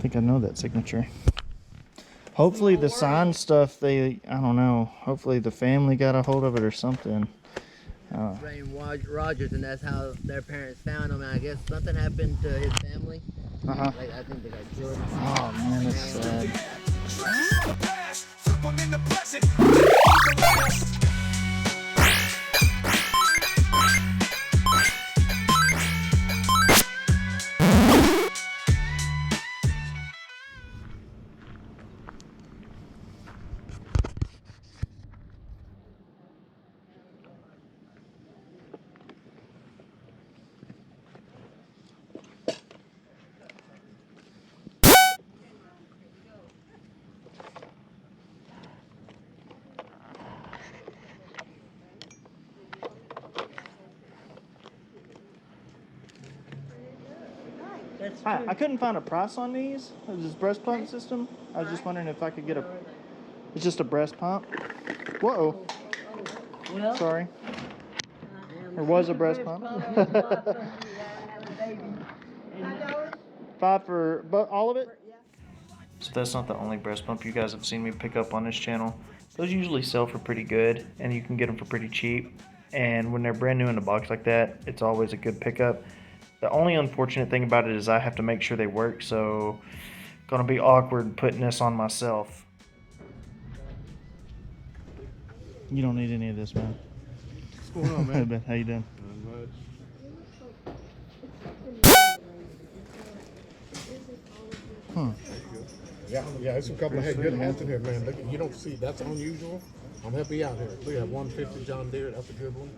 think I know that signature. Hopefully the sign stuff, I don't know. Hopefully the family got a hold of it or something. Rain Rogers, and that's how their parents found him. And I guess something happened to his family. Like, I think they got killed. Oh man, that's sad. Hi, I couldn't find a price on these. This breast pump system. I was just wondering if I could get a. It's just a breast pump. Whoa. Well, sorry. There was a breast pump. 5 for all of it. So that's not the only breast pump you guys have seen me pick up on this channel. Those usually sell for pretty good, and you can get them for pretty cheap. And when they're brand new in the box like that, it's always a good pickup. The only unfortunate thing about it is I have to make sure they work, so gonna be awkward putting this on myself. You don't need any of this, man. What's going on, man? How you doing? Yeah, it's a couple of good hands in here, man. Look, you don't see, that's unusual. I'm happy out here. Look at 150 John Deere, that's a good one.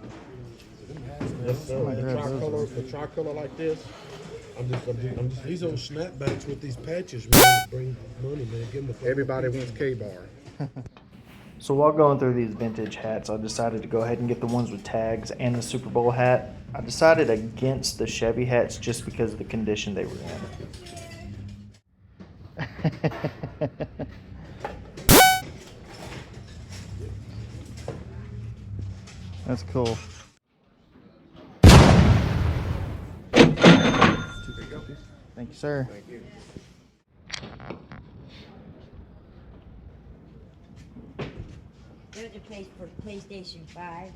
Yes, sir. The tricolor like this. I'm just these old snapbacks with these patches, man, bring money, man. Give them everybody wants K-bar. So while going through these vintage hats, I decided to go ahead and get the ones with tags and the Super Bowl hat. I decided against the Chevy hats just because of the condition they were in. That's cool. Thank you, sir. Thank you. There's a place for PlayStation 5.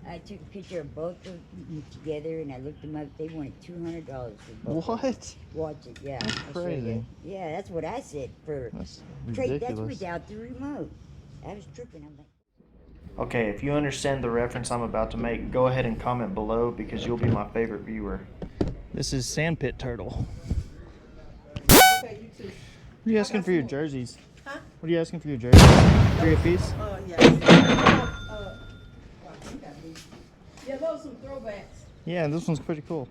I took a picture of both of them together and I looked them up. They wanted $200 for both. What? Watch it, yeah. That's crazy. Yeah, that's what I said for That's trade. That's ridiculous. without the remote. I was tripping. I'm like, Okay, if you understand the reference I'm about to make, go ahead and comment below because you'll be my favorite viewer. This is Sandpit Turtle. Okay, you too. What are you asking for your jerseys? Huh? What are you asking for your jerseys? 3 apiece? Yes. Yeah, those are some throwbacks. Yeah, this one's pretty cool.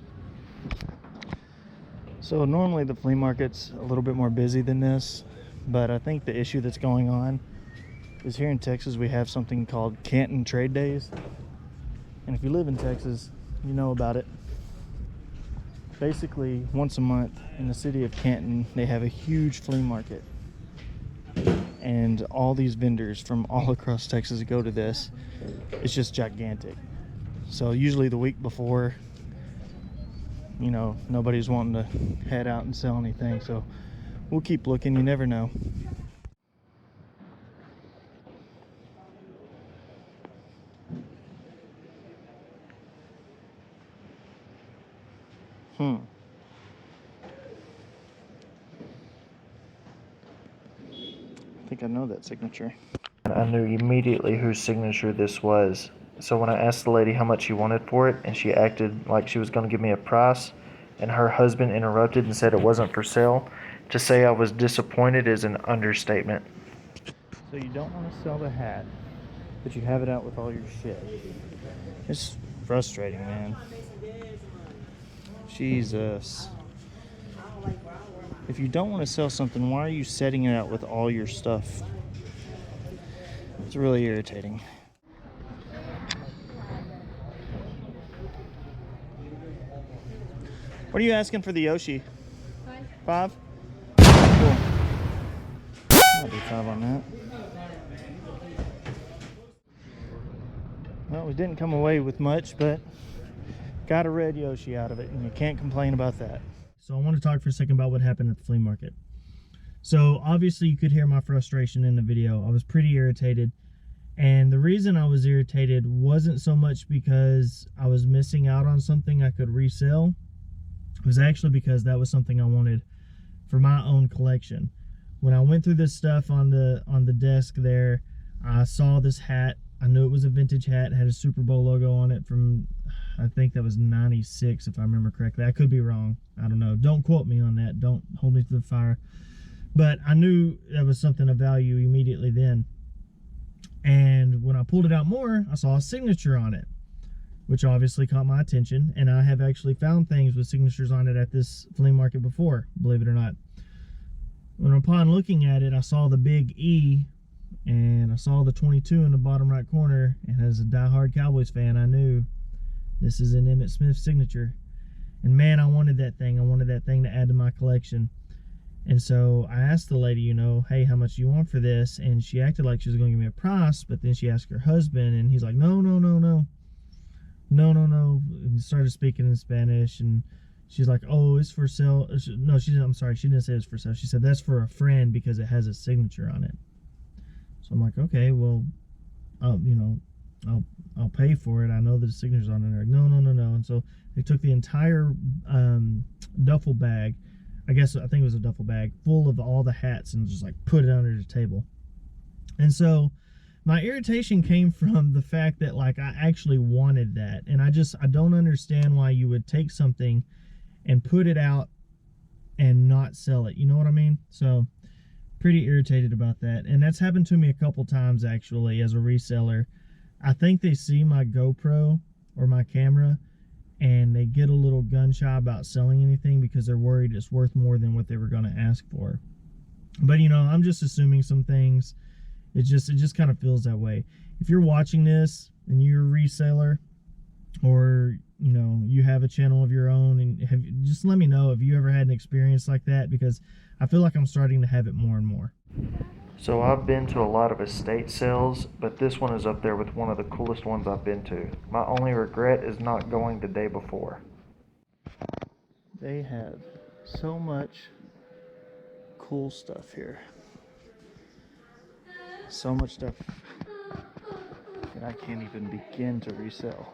So normally the flea market's a little bit more busy than this, but I think the issue that's going on is here in Texas we have something called Canton Trade Days. And if you live in Texas, you know about it. Basically, once a month in the city of Canton, they have a huge flea market. And all these vendors from all across Texas go to this. It's just gigantic. So usually the week before, you know, nobody's wanting to head out and sell anything. So we'll keep looking, you never know. I think I know that signature. I knew immediately whose signature this was. So when I asked the lady how much she wanted for it, and she acted like she was going to give me a price, and her husband interrupted and said it wasn't for sale, to say I was disappointed is an understatement. So you don't want to sell the hat, but you have it out with all your shit. It's frustrating, man. Jesus. If you don't want to sell something, why are you setting it out with all your stuff? It's really irritating. What are you asking for the Yoshi? 5? Cool. I'll do 5 on that. Well, we didn't come away with much, but got a red Yoshi out of it, and you can't complain about that. So I want to talk for a second about what happened at the flea market. So obviously you could hear my frustration in the video. I was pretty irritated. And the reason I was irritated wasn't so much because I was missing out on something I could resell. It was actually because that was something I wanted for my own collection. When I went through this stuff on the desk there, I saw this hat. I knew it was a vintage hat. It had a Super Bowl logo on it from, I think that was 96 if I remember correctly. I could be wrong. I don't know. Don't quote me on that. Don't hold me to the fire. But I knew that was something of value immediately then. And when I pulled it out more, I saw a signature on it, which obviously caught my attention. And I have actually found things with signatures on it at this flea market before, believe it or not. When upon looking at it, I saw the big E, and I saw the 22 in the bottom right corner. And as a diehard Cowboys fan, I knew this is an Emmitt Smith signature. And man, I wanted that thing. I wanted that thing to add to my collection. And so I asked the lady, you know, hey, how much do you want for this? And she acted like she was going to give me a price, but then she asked her husband, and he's like, no, no, no, no. No, no, no. And started speaking in Spanish, and she's like, oh, it's for sale. No, she didn't. I'm sorry. She didn't say it was for sale. She said that's for a friend because it has a signature on it. So I'm like, okay, well, you know, I'll pay for it. I know the signature's on it. They're like, no, no, no, no. And so they took the entire duffel bag. I think it was a duffel bag full of all the hats and just like put it under the table. And so my irritation came from the fact that like I actually wanted that. And I don't understand why you would take something and put it out and not sell it. You know what I mean? So pretty irritated about that. And that's happened to me a couple times actually as a reseller. I think they see my GoPro or my camera and they get a little gun shy about selling anything because they're worried it's worth more than what they were going to ask for. But you know, I'm just assuming some things. It just kind of feels that way. If you're watching this and you're a reseller, or you know, you have a channel of your own, and just let me know if you ever had an experience like that, because I feel like I'm starting to have it more and more. So I've been to a lot of estate sales, but this one is up there with one of the coolest ones I've been to. My only regret is not going the day before. They have so much cool stuff here. So much stuff that I can't even begin to resell.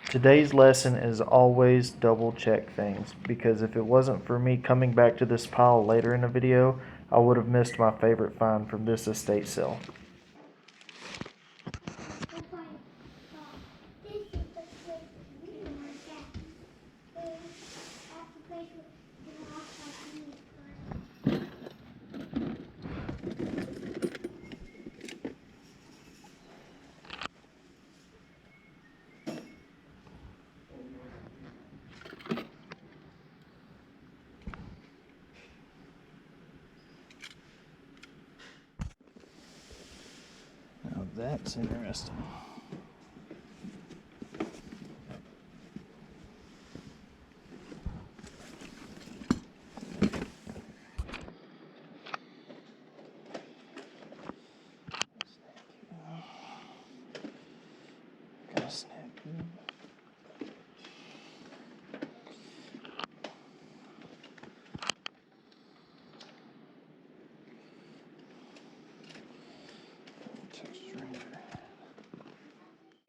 Today's lesson is always double check things, because if it wasn't for me coming back to this pile later in the video, I would have missed my favorite find from this estate sale. Now that's interesting. Got a snap here.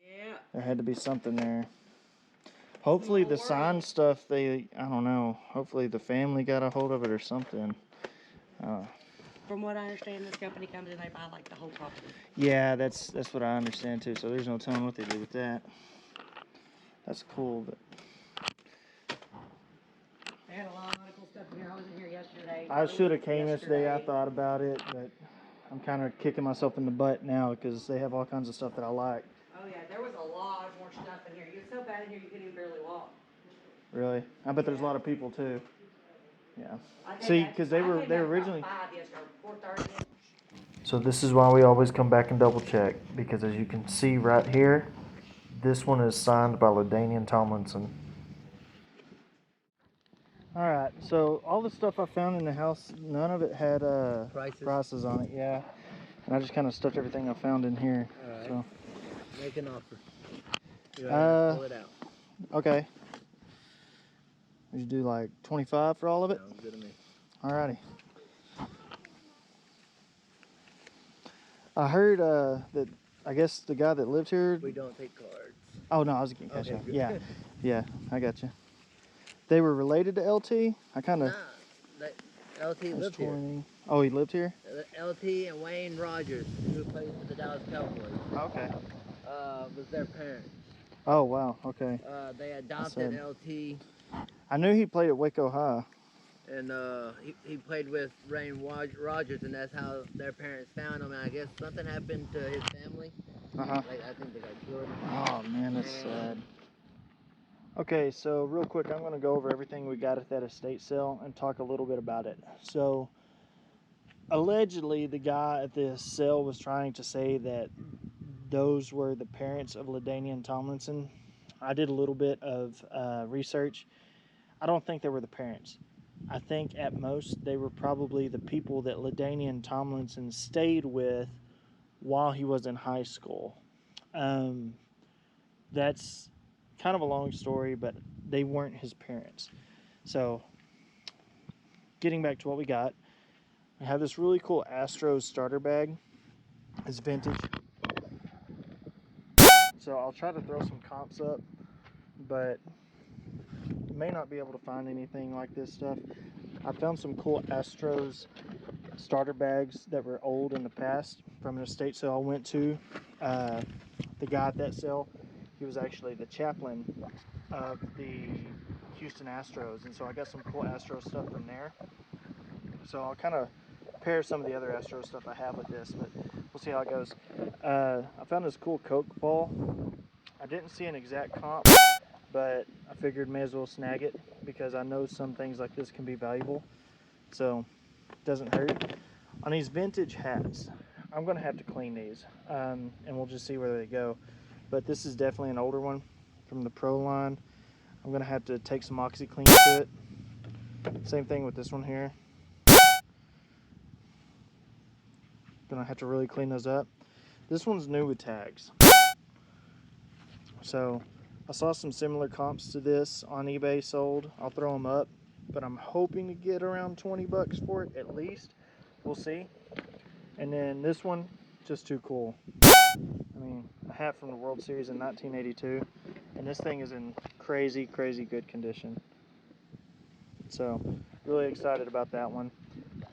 Yeah. There had to be something there. Hopefully the sign stuff, I don't know, hopefully the family got a hold of it or something. From what I understand, this company comes in, they buy like the whole property. Yeah, that's what I understand too, so there's no telling what they do with that. That's cool, but They had a lot of cool stuff in here. I was in here yesterday. I should have came yesterday. I thought about it, but I'm kind of kicking myself in the butt now because they have all kinds of stuff that I like. Oh yeah, there was a lot more stuff in here. It's so bad in here you couldn't even barely walk. Really? I bet there's a lot of people too. Yeah. See, because they were originally. 5 yesterday, 4:30. So this is why we always come back and double check, because as you can see right here, this one is signed by LaDainian Tomlinson. All right, so all the stuff I found in the house, none of it had prices on it. Yeah, and I just kind of stuffed everything I found in here. All right. So Make an offer. You gotta pull it out. okay. Would you do like 25 for all of it? Sounds good to me. Alrighty. I heard that I guess the guy that lived here. We don't take cards. Oh no, I was getting Okay, up. good. Yeah, yeah, I got you. They were related to LT. I kind of. Nah, that LT was lived here. 20. Oh, he lived here. LT and Wayne Rogers, who plays for the Dallas Cowboys, Okay. was their parents. Oh wow. Okay. They adopted sad. LT, I knew he played at Waco High. and he played with Wayne Rogers, and that's how their parents found him. And I guess something happened to his family. Uh-huh. Like I think they got killed. Oh man, that's sad. Okay, so real quick, I'm going to go over everything we got at that estate sale and talk a little bit about it. So, allegedly, the guy at the sale was trying to say that those were the parents of LaDainian Tomlinson. I did a little bit of research. I don't think they were the parents. I think at most they were probably the people that LaDainian Tomlinson stayed with while he was in high school. That's kind of a long story, but they weren't his parents. So, getting back to what we got, I have this really cool Astros starter bag. It's vintage. So I'll try to throw some comps up, but may not be able to find anything like this stuff. I found some cool Astros starter bags that were old in the past from an estate sale I went to. The guy at that sale, he was actually the chaplain of the Houston Astros, and so I got some cool Astros stuff from there. So I'll kind of pair some of the other Astros stuff I have with this, but we'll see how it goes. I found this cool Coke ball. I didn't see an exact comp, but I figured may as well snag it because I know some things like this can be valuable, so it doesn't hurt. On these vintage hats, I'm going to have to clean these, and we'll just see where they go. But this is definitely an older one from the Pro line. I'm going to have to take some OxyClean to it. Same thing with this one here. Gonna have to really clean those up. This one's new with tags. So I saw some similar comps to this on eBay sold. I'll throw them up, but I'm hoping to get around 20 bucks for it at least. We'll see. And then this one, just too cool. I mean, a hat from the World Series in 1982, and this thing is in crazy, crazy good condition. So really excited about that one.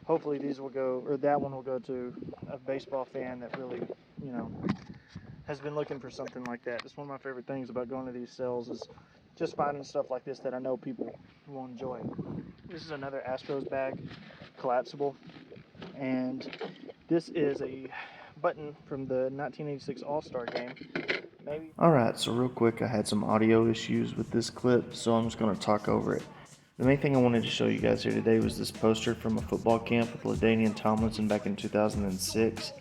Hopefully these will go, or that one will go to a baseball fan that really, you know, has been looking for something like that. It's one of my favorite things about going to these sales is just finding stuff like this that I know people will enjoy. This is another Astros bag, collapsible, and this is a button from the 1986 All-Star game. Maybe. Alright, so real quick, I had some audio issues with this clip, so I'm just going to talk over it. The main thing I wanted to show you guys here today was this poster from a football camp with LaDainian Tomlinson back in 2006.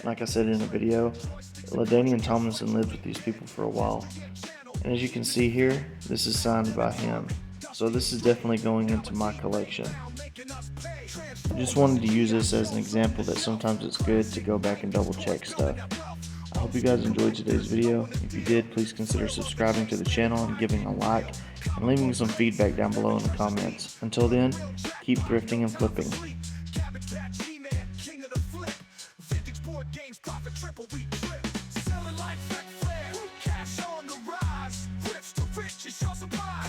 Like I said in the video, LaDainian Tomlinson lived with these people for a while. And as you can see here, this is signed by him. So this is definitely going into my collection. I just wanted to use this as an example that sometimes it's good to go back and double check stuff. I hope you guys enjoyed today's video. If you did, please consider subscribing to the channel and giving a like, and leaving some feedback down below in the comments. Until then, keep thrifting and flipping. Selling like Flea, cash on the rise, rich to riches, show some pride.